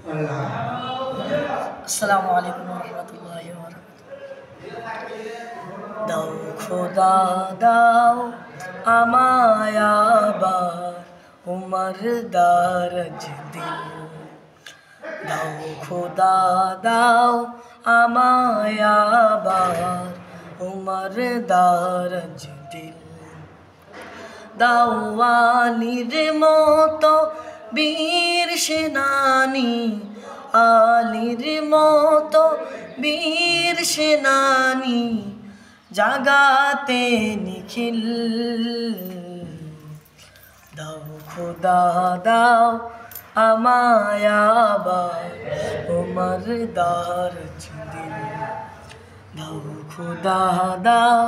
আসসালামু আলাইকুম রহমতুল্লাহি ওয়া বারাকাতুহু। দাও খোদা দাও আমায় আবার উমর দারাজ দিল। দাও খোদা দাও আমায় আবার উমর দারাজ দিল। দাও আলীর মতো বীর সেনানী, আলীর মতো বীর সেনানী জাগাতে নিখিল। দাও খোদা দাও আমায় আবার উমর দারাজ দিল। দাও খোদা দাও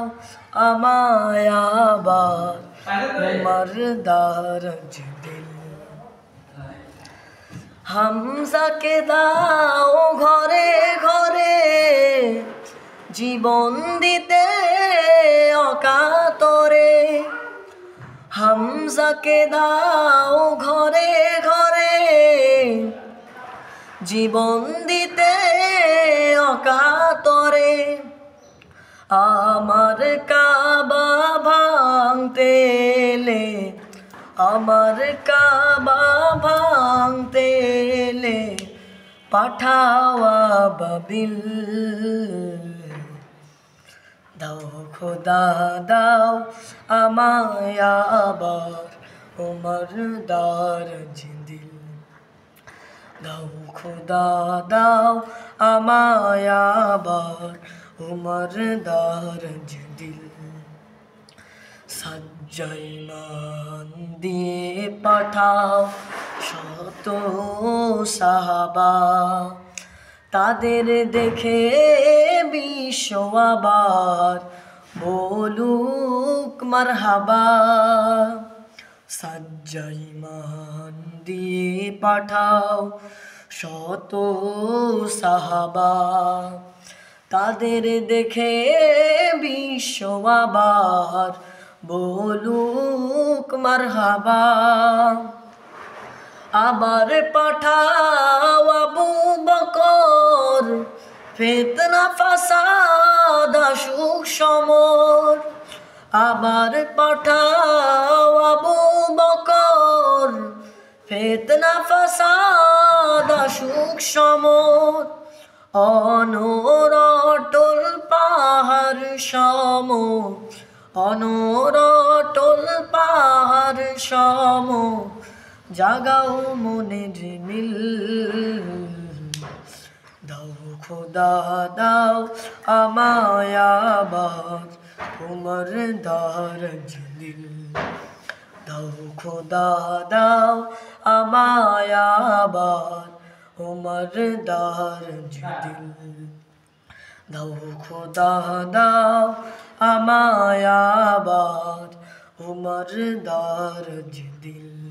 আমায় আবার উমর দারাজ দিল। হামজাকে দাও ঘরে ঘরে জীবন দিতে অকাতরে। হামজাকে দাও ঘরে ঘরে জীবন দিতে অকাতরে। আমার কাবা ভাঙতে এলে, আমার কাবা ভাঙতে এলে পাঠাওয়া বাবিল। দাও খোদা দাও আমায় আবার উমর দারাজ দিল। দাও খোদা দাও আমায় আবার উমর দারাজ দিল। সজ্জাই মান দিয়ে পাঠাও শত সাহাবা, তাদের দেখে বিশ্ব আবার বলুক মারহাবা। সজ্জাই মান দিয়ে পাঠাও শত সাহাবা, তাদের দেখে বিশ্ব আবার বলুক মারহাবা। আবার পাঠাও আবু বকর, ফিতনা ফাসাদ আসুক সমর। আবার পাঠাও আবু বকর, ফিতনা ফাসাদ আসুক সমর। অনর অটল পাহাড় সম, অনর অটল পাহাড় সম জাগাও মনের মিল। দাও খোদা দাও আমায় আবার উমর দারাজ দিল। দাও খোদা দাও আমায় আবার উমর দারাজ দিল। দাও খোদা দাও আমায় আবার উমর দারাজ দিল।